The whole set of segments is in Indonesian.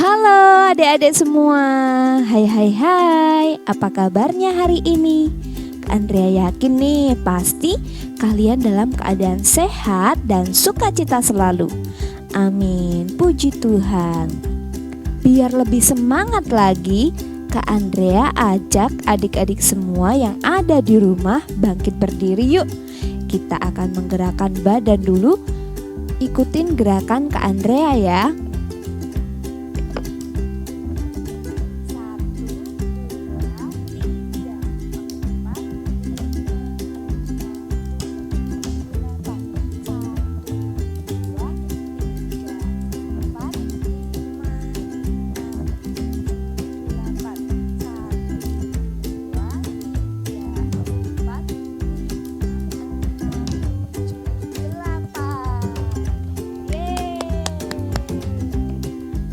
Halo adik-adik semua. Hai hai hai. Apa kabarnya hari ini? Andrea yakin nih pasti kalian dalam keadaan sehat dan sukacita selalu. Amin. Puji Tuhan. Biar lebih semangat lagi, Kak Andrea ajak adik-adik semua yang ada di rumah bangkit berdiri yuk. Kita akan menggerakkan badan dulu. Ikutin gerakan Kak Andrea ya.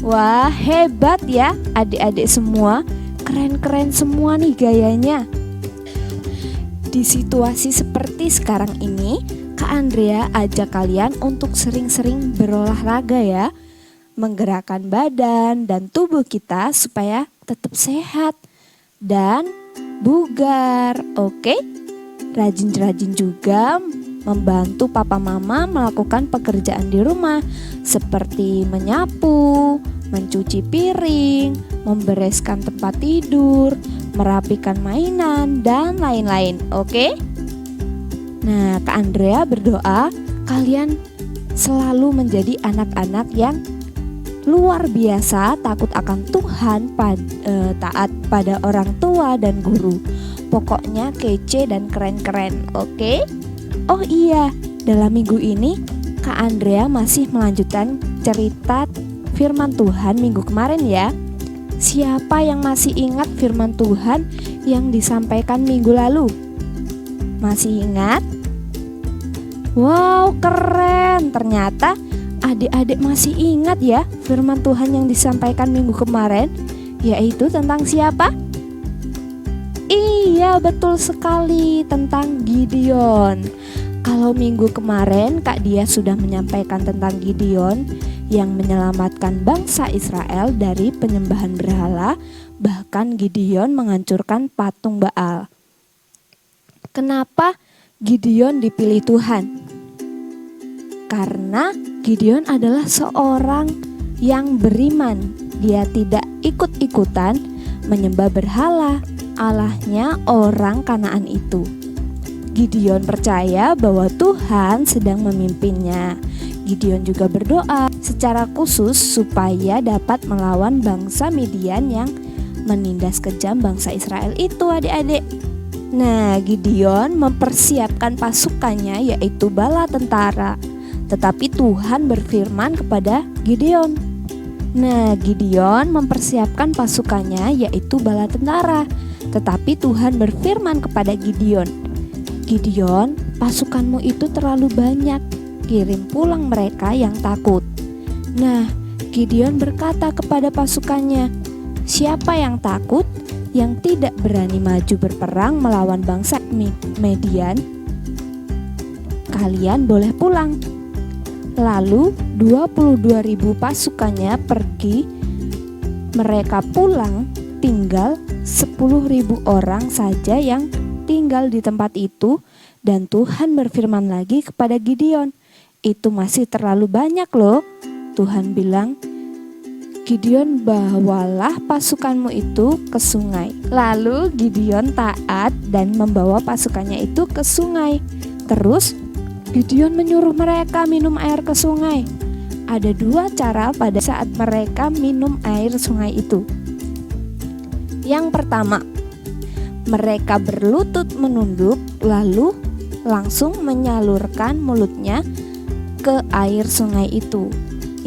Wah, hebat ya adik-adik semua. Keren-keren semua nih gayanya. Di situasi seperti sekarang ini, Kak Andrea ajak kalian untuk sering-sering berolahraga ya. Menggerakkan badan dan tubuh kita supaya tetap sehat dan bugar. Oke? Rajin-rajin juga membantu papa mama melakukan pekerjaan di rumah seperti menyapu, mencuci piring, membereskan tempat tidur, merapikan mainan, dan lain-lain. Oke? Nah, Kak Andrea berdoa kalian selalu menjadi anak-anak yang luar biasa, takut akan Tuhan, taat pada orang tua dan guru. Pokoknya kece dan keren-keren. Oke? Oh iya, dalam minggu ini Kak Andrea masih melanjutkan cerita firman Tuhan minggu kemarin ya. Siapa yang masih ingat firman Tuhan yang disampaikan minggu lalu? Masih ingat? Wow, keren. Ternyata adik-adik masih ingat ya firman Tuhan yang disampaikan minggu kemarin, yaitu tentang siapa? Iya, betul sekali, tentang Gideon. Kalau minggu kemarin Kak Dia sudah menyampaikan tentang Gideon yang menyelamatkan bangsa Israel dari penyembahan berhala, bahkan Gideon menghancurkan patung Baal. Kenapa Gideon dipilih Tuhan? Karena Gideon adalah seorang yang beriman. Dia tidak ikut-ikutan menyembah berhala, Allahnya orang Kanaan itu. Gideon percaya bahwa Tuhan sedang memimpinnya. Gideon juga berdoa secara khusus supaya dapat melawan bangsa Midian yang menindas kejam bangsa Israel itu, adik-adik. Nah, Gideon mempersiapkan pasukannya yaitu bala tentara. Tetapi Tuhan berfirman kepada Gideon. Nah, Gideon mempersiapkan pasukannya yaitu bala tentara. Tetapi Tuhan berfirman kepada Gideon, Gideon, pasukanmu itu terlalu banyak, kirim pulang mereka yang takut. Nah, Gideon berkata kepada pasukannya, siapa yang takut, yang tidak berani maju berperang melawan bangsa Midian, kalian boleh pulang. Lalu 22.000 pasukannya pergi, mereka pulang, tinggal 10.000 orang saja yang tinggal di tempat itu, dan Tuhan berfirman lagi kepada Gideon, itu masih terlalu banyak loh. Tuhan bilang, Gideon, bawalah pasukanmu itu ke sungai. Lalu Gideon taat dan membawa pasukannya itu ke sungai. Terus Gideon menyuruh mereka minum air ke sungai. Ada dua cara pada saat mereka minum air sungai itu. Yang pertama, mereka berlutut menunduk lalu langsung menyalurkan mulutnya ke air sungai itu.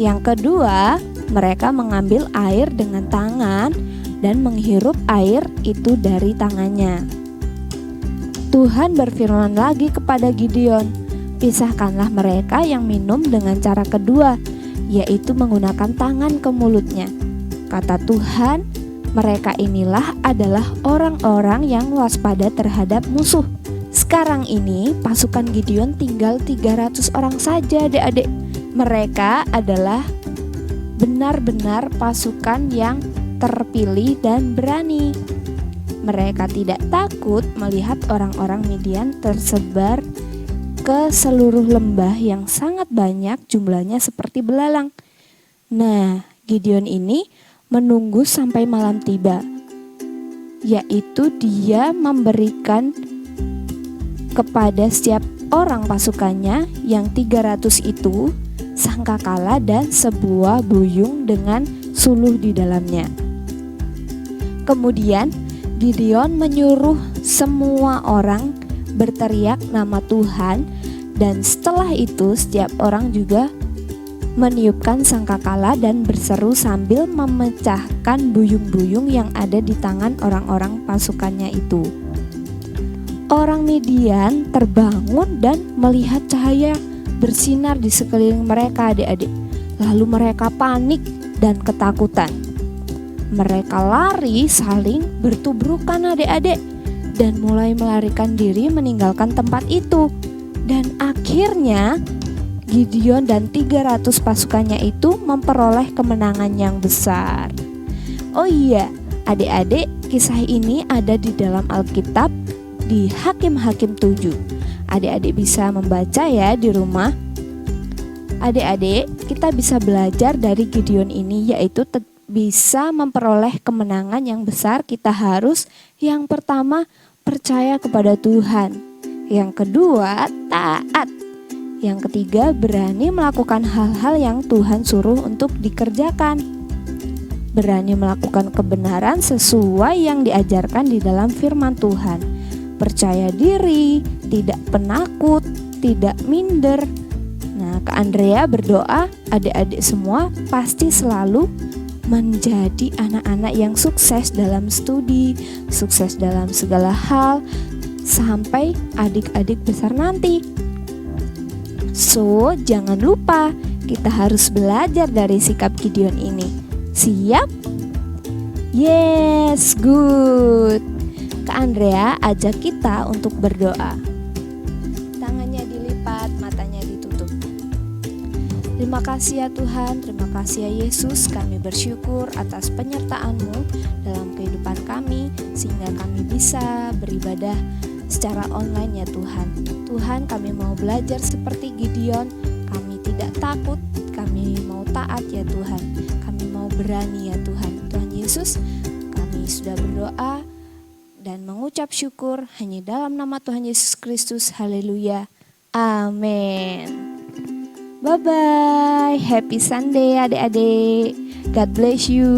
Yang kedua, mereka mengambil air dengan tangan dan menghirup air itu dari tangannya. Tuhan berfirman lagi kepada Gideon, pisahkanlah mereka yang minum dengan cara kedua, yaitu menggunakan tangan ke mulutnya. Kata Tuhan, mereka inilah adalah orang-orang yang waspada terhadap musuh. Sekarang ini pasukan Gideon tinggal 300 orang saja, adik-adik. Mereka adalah benar-benar pasukan yang terpilih dan berani. Mereka tidak takut melihat orang-orang Midian tersebar ke seluruh lembah yang sangat banyak, jumlahnya seperti belalang. Nah, Gideon ini menunggu sampai malam tiba, yaitu dia memberikan kepada setiap orang pasukannya yang 300 itu sangkakala dan sebuah buyung dengan suluh di dalamnya. Kemudian Gideon menyuruh semua orang berteriak nama Tuhan, dan setelah itu setiap orang juga meniupkan sangkakala dan berseru sambil memecahkan buyung-buyung yang ada di tangan orang-orang pasukannya itu. Orang Midian terbangun dan melihat cahaya bersinar di sekeliling mereka, adik-adik. Lalu mereka panik dan ketakutan. Mereka lari saling bertubrukan, adik-adik, dan mulai melarikan diri meninggalkan tempat itu. Dan akhirnya Gideon dan 300 pasukannya itu memperoleh kemenangan yang besar. Oh iya, adik-adik, kisah ini ada di dalam Alkitab di Hakim-Hakim 7. Adik-adik bisa membaca ya di rumah. Adik-adik, kita bisa belajar dari Gideon ini, yaitu bisa memperoleh kemenangan yang besar. Kita harus yang pertama percaya kepada Tuhan, yang kedua taat, yang ketiga berani melakukan hal-hal yang Tuhan suruh untuk dikerjakan, berani melakukan kebenaran sesuai yang diajarkan di dalam firman Tuhan, percaya diri, tidak penakut, tidak minder. Nah, Kak Andrea berdoa adik-adik semua pasti selalu menjadi anak-anak yang sukses dalam studi, sukses dalam segala hal, sampai adik-adik besar nanti. So, jangan lupa kita harus belajar dari sikap Gideon ini. Siap? Yes, good. Kak Andrea ajak kita untuk berdoa. Tangannya dilipat, matanya ditutup. Terima kasih ya Tuhan, terima kasih ya Yesus. Kami bersyukur atas penyertaan-Mu dalam kehidupan kami, sehingga kami bisa beribadah secara online ya Tuhan. Tuhan, kami mau belajar seperti Gideon. Kami tidak takut, kami mau taat ya Tuhan. Kami mau berani ya Tuhan. Tuhan Yesus, kami sudah berdoa dan mengucap syukur hanya dalam nama Tuhan Yesus Kristus. Haleluya. Amin. Bye-bye. Happy Sunday adik-adik. God bless you.